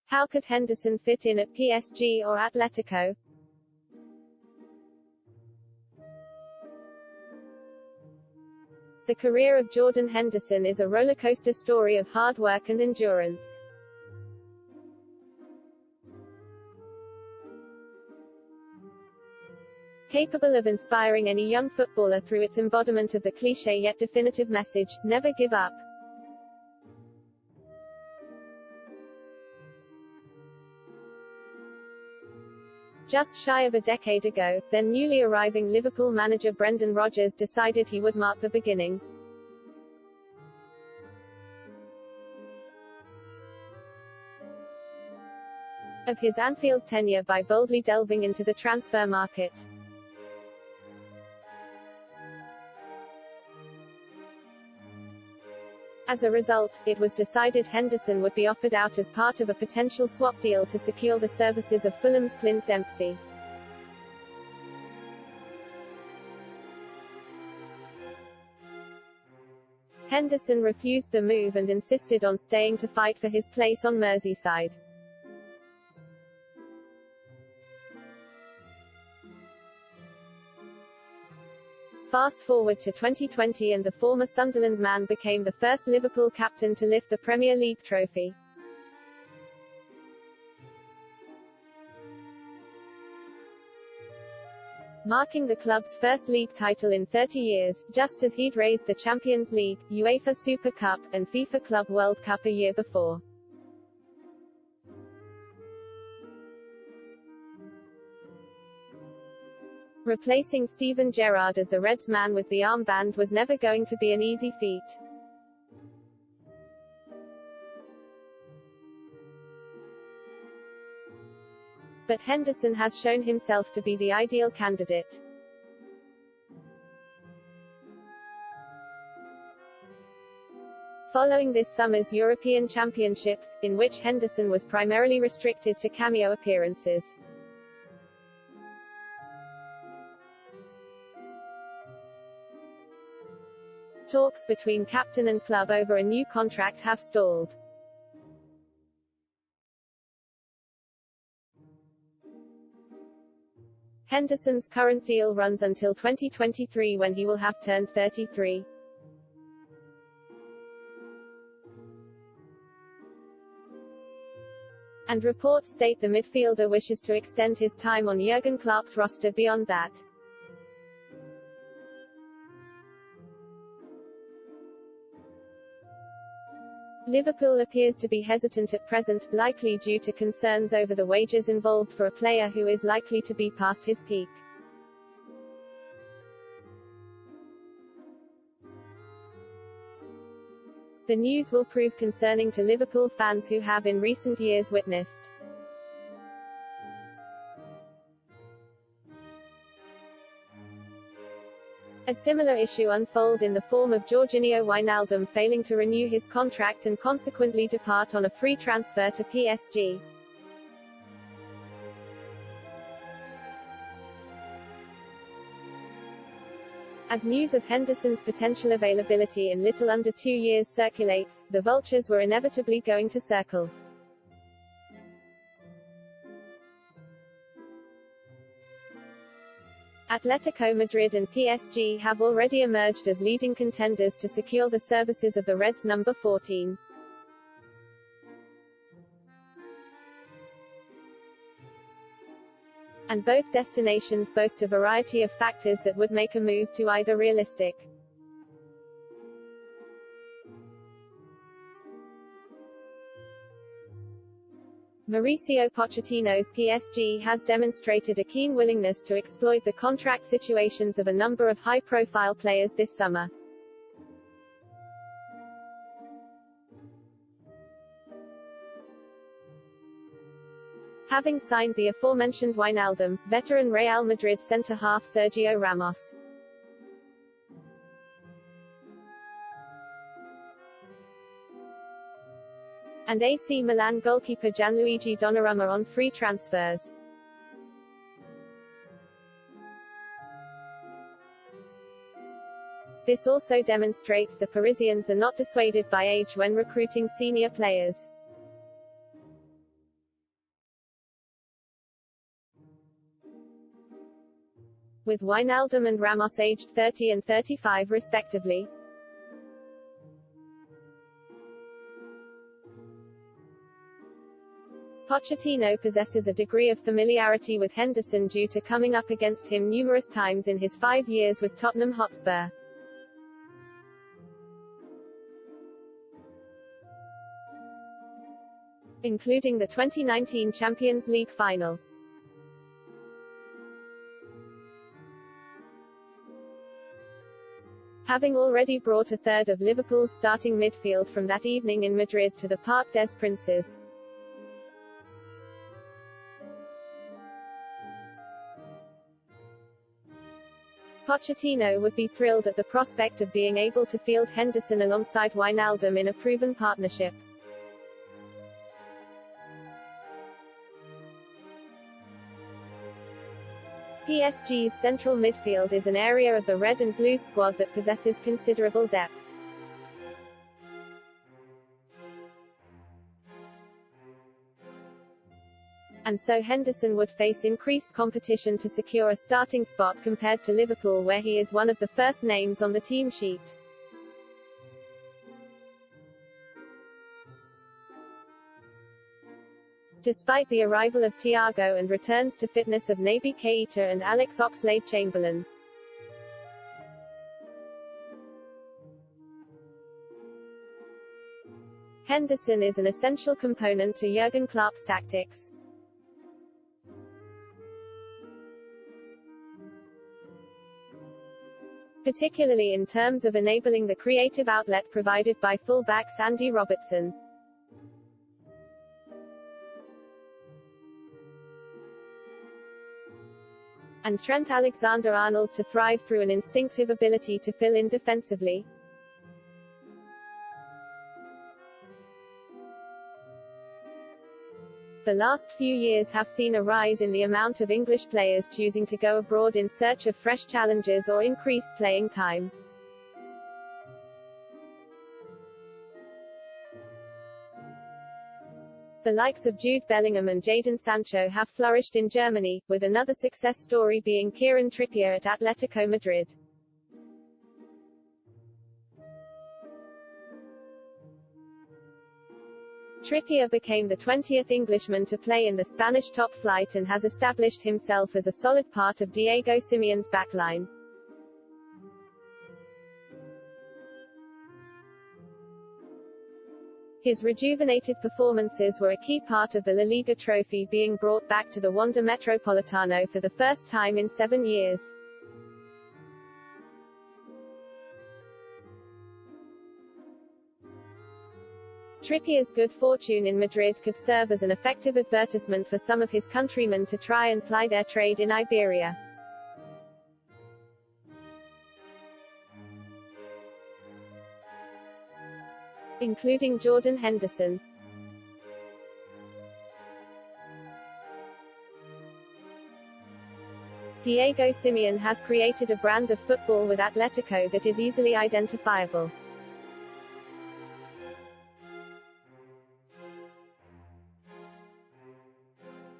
How could Henderson fit in at PSG or Atletico? The career of Jordan Henderson is a rollercoaster story of hard work and endurance. Capable of inspiring any young footballer through its embodiment of the cliché yet definitive message, never give up. Just shy of a decade ago, then newly arriving Liverpool manager Brendan Rodgers decided he would mark the beginning of his Anfield tenure by boldly delving into the transfer market. As a result, it was decided Henderson would be offered out as part of a potential swap deal to secure the services of Fulham's Clint Dempsey. Henderson refused the move and insisted on staying to fight for his place on Merseyside. Fast forward to 2020 and the former Sunderland man became the first Liverpool captain to lift the Premier League trophy. Marking the club's first league title in 30 years, just as he'd raised the Champions League, UEFA Super Cup, and FIFA Club World Cup a year before. Replacing Steven Gerrard as the Reds man with the armband was never going to be an easy feat. But Henderson has shown himself to be the ideal candidate. Following this summer's European Championships, in which Henderson was primarily restricted to cameo appearances, talks between captain and club over a new contract have stalled. Henderson's current deal runs until 2023 when he will have turned 33. And reports state the midfielder wishes to extend his time on Jurgen Klopp's roster beyond that. Liverpool appears to be hesitant at present, likely due to concerns over the wages involved for a player who is likely to be past his peak. The news will prove concerning to Liverpool fans who have in recent years witnessed a similar issue unfold in the form of Georginio Wijnaldum failing to renew his contract and consequently depart on a free transfer to PSG. As news of Henderson's potential availability in little under 2 years circulates, the vultures were inevitably going to circle. Atletico Madrid and PSG have already emerged as leading contenders to secure the services of the Reds' number 14. And both destinations boast a variety of factors that would make a move to either realistic. Mauricio Pochettino's PSG has demonstrated a keen willingness to exploit the contract situations of a number of high-profile players this summer. Having signed the aforementioned Wijnaldum, veteran Real Madrid centre-half Sergio Ramos, and AC Milan goalkeeper Gianluigi Donnarumma on free transfers. This also demonstrates the Parisians are not dissuaded by age when recruiting senior players. with Wijnaldum and Ramos aged 30 and 35 respectively. Pochettino possesses a degree of familiarity with Henderson due to coming up against him numerous times in his 5 years with Tottenham Hotspur. Including the 2019 Champions League final. Having already brought a third of Liverpool's starting midfield from that evening in Madrid to the Parc des Princes. Pochettino would be thrilled at the prospect of being able to field Henderson alongside Wijnaldum in a proven partnership. PSG's central midfield is an area of the red and blue squad that possesses considerable depth. And so Henderson would face increased competition to secure a starting spot compared to Liverpool, where he is one of the first names on the team sheet. Despite the arrival of Thiago and returns to fitness of Naby Keita and Alex Oxlade-Chamberlain. Henderson is an essential component to Jurgen Klopp's tactics. Particularly in terms of enabling the creative outlet provided by fullbacks Andy Robertson and Trent Alexander-Arnold to thrive through an instinctive ability to fill in defensively. The last few years have seen a rise in the amount of English players choosing to go abroad in search of fresh challenges or increased playing time. The likes of Jude Bellingham and Jadon Sancho have flourished in Germany, with another success story being Kieran Trippier at Atletico Madrid. Trippier became the 20th Englishman to play in the Spanish top flight and has established himself as a solid part of Diego Simeone's backline. His rejuvenated performances were a key part of the La Liga trophy being brought back to the Wanda Metropolitano for the first time in 7 years. Trippier's good fortune in Madrid could serve as an effective advertisement for some of his countrymen to try and ply their trade in Iberia. Including Jordan Henderson. Diego Simeone has created a brand of football with Atletico that is easily identifiable.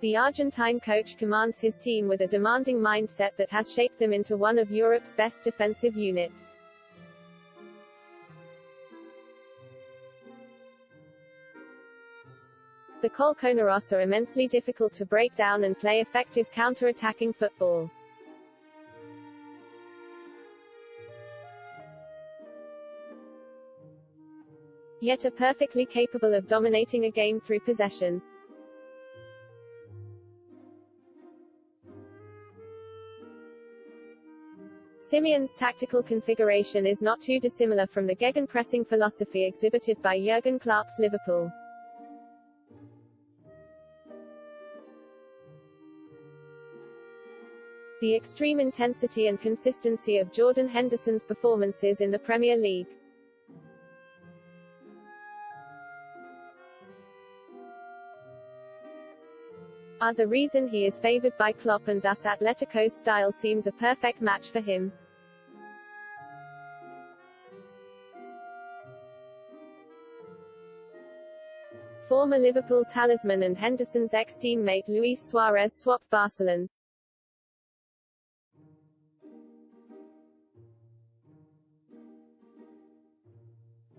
The Argentine coach commands his team with a demanding mindset that has shaped them into one of Europe's best defensive units. The Colchoneros are immensely difficult to break down and play effective counter-attacking football. Yet are perfectly capable of dominating a game through possession. Simeone's tactical configuration is not too dissimilar from the gegenpressing philosophy exhibited by Jurgen Klopp's Liverpool. The extreme intensity and consistency of Jordan Henderson's performances in the Premier League are the reason he is favoured by Klopp, and thus Atletico's style seems a perfect match for him. Former Liverpool talisman and Henderson's ex-teammate Luis Suarez swapped Barcelona.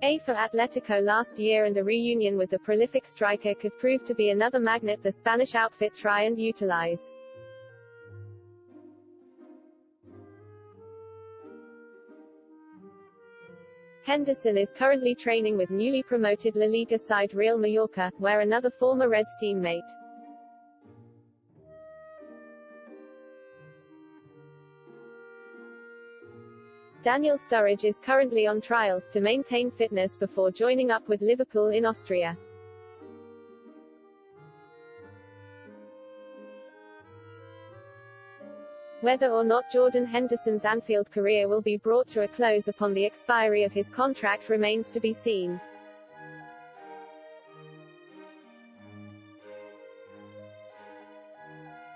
A for Atletico last year, and a reunion with the prolific striker could prove to be another magnet the Spanish outfit try and utilize. Henderson is currently training with newly promoted La Liga side Real Mallorca, where another former Reds teammate, Daniel Sturridge, is currently on trial, to maintain fitness before joining up with Liverpool in Austria. Whether or not Jordan Henderson's Anfield career will be brought to a close upon the expiry of his contract remains to be seen.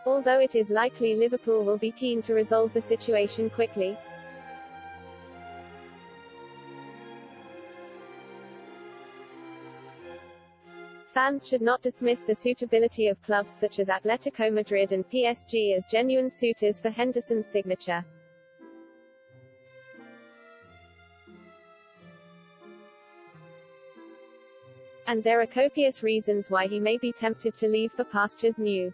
Although it is likely Liverpool will be keen to resolve the situation quickly, fans should not dismiss the suitability of clubs such as Atletico Madrid and PSG as genuine suitors for Henderson's signature. And there are copious reasons why he may be tempted to leave for pastures new.